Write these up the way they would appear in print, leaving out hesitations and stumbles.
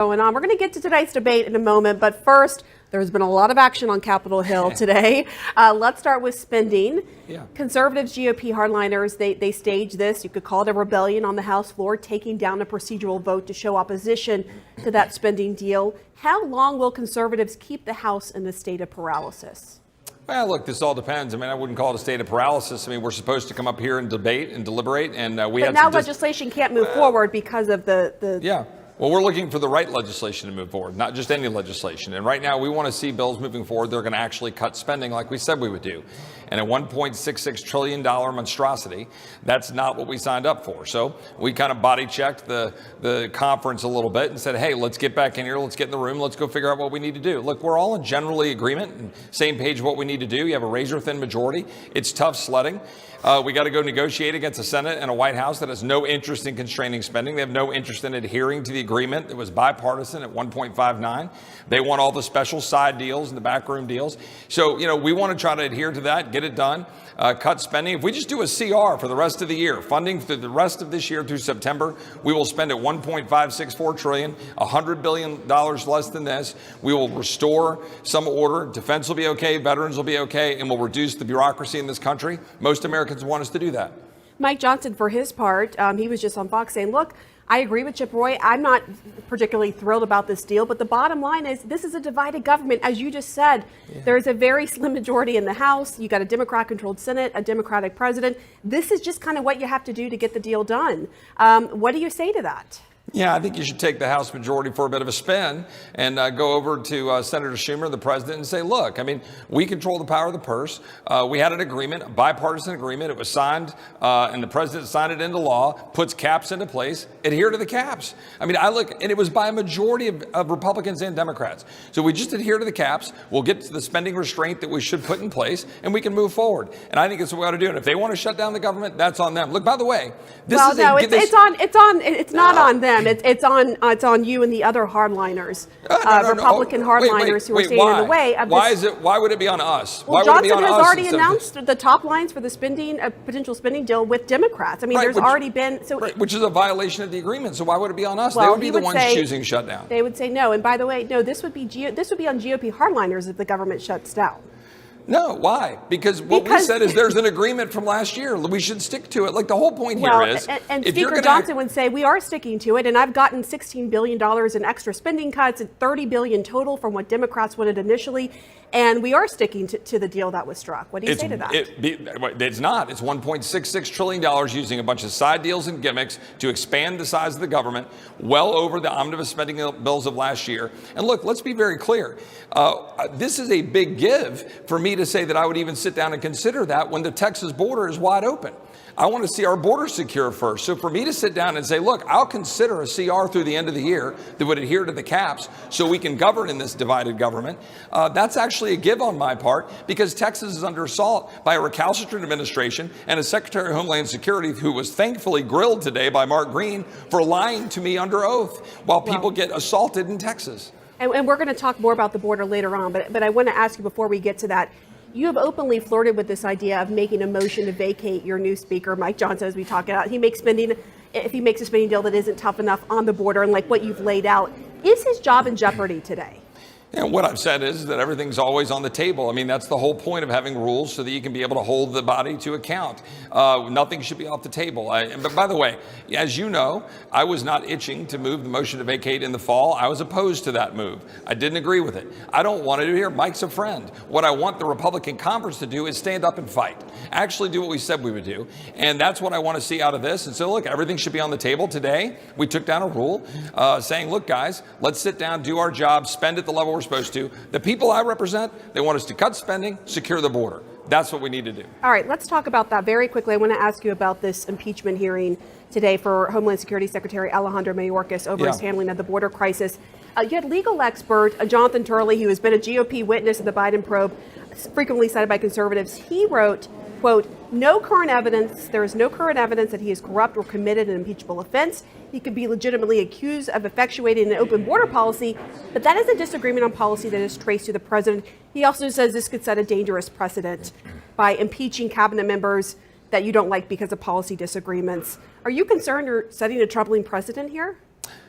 Going on. We're going to get to tonight's debate in a moment, but first, there's been a lot of action on Capitol Hill today. Let's start with spending. Conservatives, GOP hardliners, they staged this. You could call it a rebellion on the House floor, taking down a procedural vote to show opposition to that spending deal. How long will conservatives keep the House in a state of paralysis? Well, look, this all depends. I mean, I wouldn't call it a state of paralysis. I mean, we're supposed to come up here and debate and deliberate, and we have. But now legislation can't move forward because of the. Yeah. Well, we're looking for the right legislation to move forward, not just any legislation. And right now, we want to see bills moving forward. They're going to actually cut spending like we said we would do. And a $1.66 trillion monstrosity, that's not what we signed up for. So we kind of body checked the conference a little bit and said, hey, let's get back in here. Let's get in the room. Let's go figure out what we need to do. Look, we're all in generally agreement and same page of what we need to do. You have a razor thin majority. It's tough sledding. We got to go negotiate against a Senate and a White House that has no interest in constraining spending. They have no interest in adhering to the agreement that was bipartisan at 1.59. They want all the special side deals and the backroom deals. So, we want to try to adhere to that, get it done, cut spending. If we just do a CR for the rest of the year, funding through the rest of this year through September, we will spend at $1.564 trillion, $100 billion less than this. We will restore some order. Defense will be okay. Veterans will be okay. And we'll reduce the bureaucracy in this country. Most Americans want us to do that. Mike Johnson, for his part, he was just on Fox saying, look, I agree with Chip Roy. I'm not particularly thrilled about this deal, but the bottom line is this is a divided government. As you just said, there's a very slim majority in the House. You got a Democrat-controlled Senate, a Democratic president. This is just kind of what you have to do to get the deal done. What do you say to that? Yeah, I think you should take the House majority for a bit of a spin and go over to Senator Schumer, the president, and say, look, I mean, we control the power of the purse. We had an agreement, a bipartisan agreement. It was signed and the president signed it into law, puts caps into place, adhere to the caps. I mean, I look, and it was by a majority of Republicans and Democrats. So we just adhere to the caps. We'll get to the spending restraint that we should put in place and we can move forward. And I think it's what we ought to do. And if they want to shut down the government, that's on them. Look, by the way, it's not on them. It's on you and the other hardliners, Republican hardliners who are standing in the way of this. Why would it be on us? Well, Johnson has already announced the top lines for the potential spending deal with Democrats. I mean, there's already been which is a violation of the agreement. So why would it be on us? Well, they would be the ones choosing shutdown. They would say no. And by the way, no, this would be on GOP hardliners if the government shuts down. No, why? Because we said is there's an agreement from last year. We should stick to it. Like the whole point here is. And Speaker Johnson would say we are sticking to it. And I've gotten $16 billion in extra spending cuts and $30 billion total from what Democrats wanted initially. And we are sticking to the deal that was struck. What do you say to that? It's not. It's $1.66 trillion using a bunch of side deals and gimmicks to expand the size of the government, well over the omnibus spending bills of last year. And look, let's be very clear. This is a big give for me to say that I would even sit down and consider that when the Texas border is wide open. I want to see our border secure first. So for me to sit down and say, look, I'll consider a CR through the end of the year that would adhere to the caps so we can govern in this divided government, that's actually a give on my part because Texas is under assault by a recalcitrant administration and a Secretary of Homeland Security who was thankfully grilled today by Mark Green for lying to me under oath while people get assaulted in Texas. And we're going to talk more about the border later on, but I want to ask you before we get to that, you have openly flirted with this idea of making a motion to vacate your new speaker, Mike Johnson, as we talk about. If he makes a spending deal that isn't tough enough on the border and like what you've laid out, is his job in jeopardy today? And what I've said is that everything's always on the table. I mean, that's the whole point of having rules so that you can be able to hold the body to account. Nothing should be off the table. But by the way, as you know, I was not itching to move the motion to vacate in the fall. I was opposed to that move. I didn't agree with it. I don't want to do here. Mike's a friend. What I want the Republican conference to do is stand up and fight. Actually do what we said we would do. And that's what I want to see out of this. And so, look, everything should be on the table today. We took down a rule saying, look, guys, let's sit down, do our job, spend at the level we're supposed to. The people I represent, they want us to cut spending, secure the border. That's what we need to do. All right, let's talk about that very quickly. I want to ask you about this impeachment hearing today for Homeland Security Secretary Alejandro Mayorkas over his handling of the border crisis. You had legal expert Jonathan Turley, who has been a GOP witness in the Biden probe, frequently cited by conservatives. He wrote, quote, there is no current evidence that he is corrupt or committed an impeachable offense. He could be legitimately accused of effectuating an open border policy, but that is a disagreement on policy that is traced to the president. He also says this could set a dangerous precedent by impeaching cabinet members that you don't like because of policy disagreements. Are you concerned you're setting a troubling precedent here?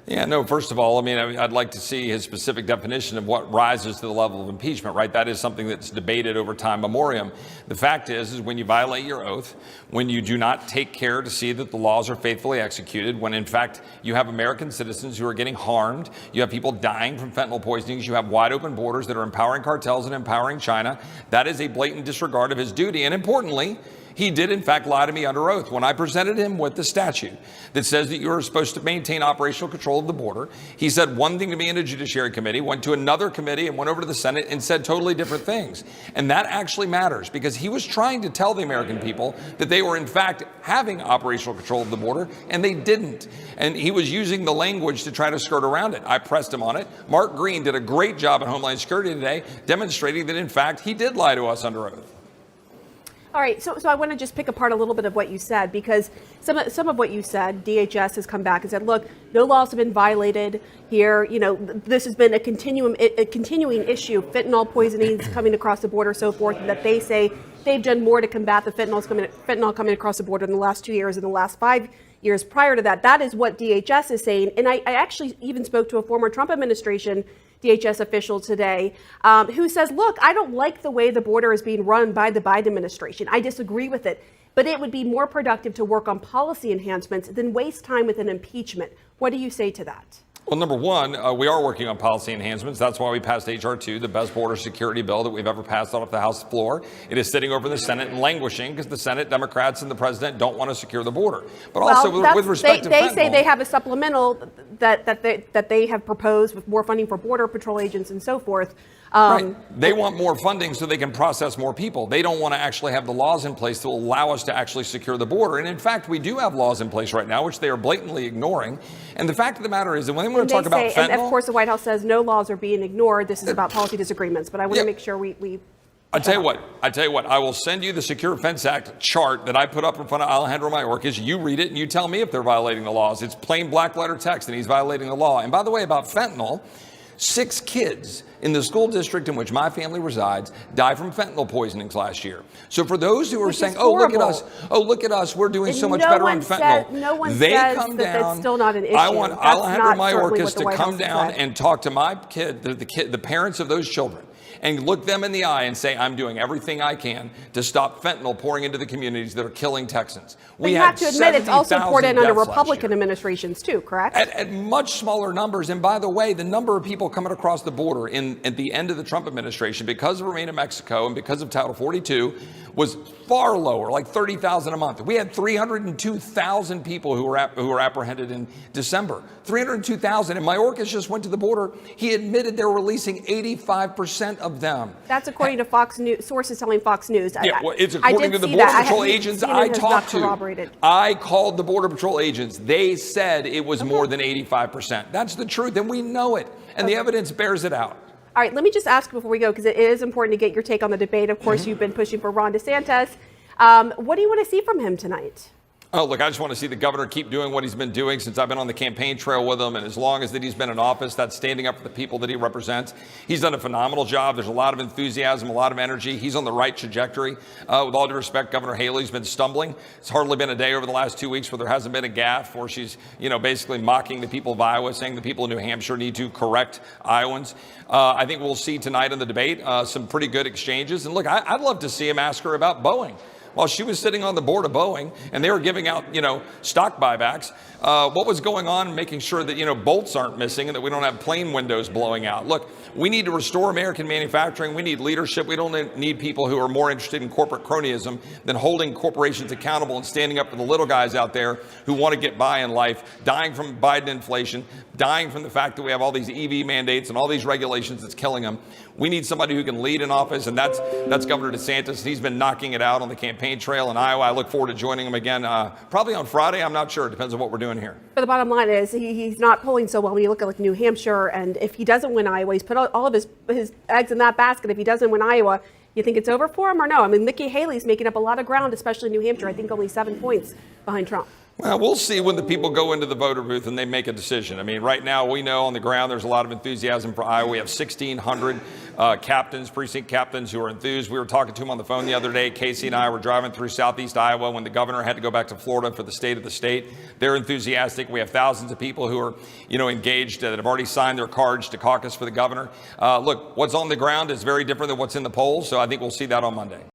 Yeah, no, first of all, I mean, I'd like to see his specific definition of what rises to the level of impeachment, right? That is something that's debated over time memoriam. The fact is when you violate your oath, when you do not take care to see that the laws are faithfully executed, when in fact you have American citizens who are getting harmed, you have people dying from fentanyl poisonings, you have wide open borders that are empowering cartels and empowering China, that is a blatant disregard of his duty. And importantly, he did, in fact, lie to me under oath. When I presented him with the statute that says that you're supposed to maintain operational control of the border, he said one thing to me in a Judiciary Committee, went to another committee and went over to the Senate and said totally different things. And that actually matters because he was trying to tell the American people that they were, in fact, having operational control of the border, and they didn't. And he was using the language to try to skirt around it. I pressed him on it. Mark Green did a great job at Homeland Security today, demonstrating that, in fact, he did lie to us under oath. All right, so I want to just pick apart a little bit of what you said, because some of what you said, DHS has come back and said, look, no laws have been violated here. You know, this has been a continuing issue, fentanyl poisonings coming across the border, so forth, that they say they've done more to combat the fentanyl coming across the border in the last 2 years and the last 5 years prior to that. That is what DHS is saying. And I actually even spoke to a former Trump administration DHS official today who says, look, I don't like the way the border is being run by the Biden administration. I disagree with it, but it would be more productive to work on policy enhancements than waste time with an impeachment. What do you say to that? Well, number one, we are working on policy enhancements. That's why we passed H.R. 2, the best border security bill that we've ever passed off the House floor. It is sitting over the Senate and languishing because the Senate, Democrats, and the president don't want to secure the border. But also, with respect to they fentanyl, say they have a supplemental that they have proposed with more funding for border patrol agents and so forth. Right. They want more funding so they can process more people. They don't want to actually have the laws in place to allow us to actually secure the border. And in fact, we do have laws in place right now, which they are blatantly ignoring. And the fact of the matter is that when they want to talk about fentanyl... And of course, the White House says no laws are being ignored. This is about policy disagreements. But I want to make sure we I tell you what, I will send you the Secure Fence Act chart that I put up in front of Alejandro Mayorkas. You read it and you tell me if they're violating the laws. It's plain black letter text and he's violating the law. And by the way, about fentanyl, 6 kids in the school district in which my family resides died from fentanyl poisonings last year. So for those who are saying, oh, look at us, we're doing so much better on fentanyl. They come down. That's still not an issue. I want Alejandro Mayorkas to come down and talk to my kid, the parents of those children, and look them in the eye and say, I'm doing everything I can to stop fentanyl pouring into the communities that are killing Texans. But you have to admit it's also poured in under Republican administrations too, correct? At much smaller numbers. And by the way, the number of people coming across the border at the end of the Trump administration because of Remain in Mexico and because of Title 42 was far lower, like 30,000 a month. We had 302,000 people who were apprehended in December. 302,000. And Mayorkas just went to the border. He admitted they're releasing 85% of them. That's according to Fox News, sources telling Fox News. Yeah, well, it's according to the Border Patrol agents I talked to. I called the Border Patrol agents. They said it was more than 85%. That's the truth, and we know it. And the evidence bears it out. All right, let me just ask before we go, because it is important to get your take on the debate. Of course, you've been pushing for Ron DeSantis. What do you want to see from him tonight? Oh, look, I just want to see the governor keep doing what he's been doing since I've been on the campaign trail with him. And as long as that he's been in office, that's standing up for the people that he represents. He's done a phenomenal job. There's a lot of enthusiasm, a lot of energy. He's on the right trajectory. With all due respect, Governor Haley's been stumbling. It's hardly been a day over the last 2 weeks where there hasn't been a gaffe where she's, basically mocking the people of Iowa, saying the people in New Hampshire need to correct Iowans. I think we'll see tonight in the debate some pretty good exchanges. And look, I'd love to see him ask her about Boeing. While she was sitting on the board of Boeing and they were giving out, stock buybacks, what was going on making sure that, bolts aren't missing and that we don't have plane windows blowing out? Look, we need to restore American manufacturing. We need leadership. We don't need people who are more interested in corporate cronyism than holding corporations accountable and standing up for the little guys out there who want to get by in life, dying from Biden inflation, dying from the fact that we have all these EV mandates and all these regulations that's killing them. We need somebody who can lead in office, and that's Governor DeSantis. He's been knocking it out on the campaign trail in Iowa. I look forward to joining him again, probably on Friday. I'm not sure. It depends on what we're doing here. But the bottom line is he's not polling so well when you look at like New Hampshire, and if he doesn't win Iowa, he's put all of his eggs in that basket. If he doesn't win Iowa, you think it's over for him or no? I mean, Nikki Haley's making up a lot of ground, especially in New Hampshire. I think only 7 points behind Trump. Well, we'll see when the people go into the voter booth and they make a decision. I mean, right now we know on the ground there's a lot of enthusiasm for Iowa. We have 1,600 captains, precinct captains who are enthused. We were talking to them on the phone the other day. Casey and I were driving through southeast Iowa when the governor had to go back to Florida for the state of the state. They're enthusiastic. We have thousands of people who are, engaged that have already signed their cards to caucus for the governor. Look, what's on the ground is very different than what's in the polls, so I think we'll see that on Monday.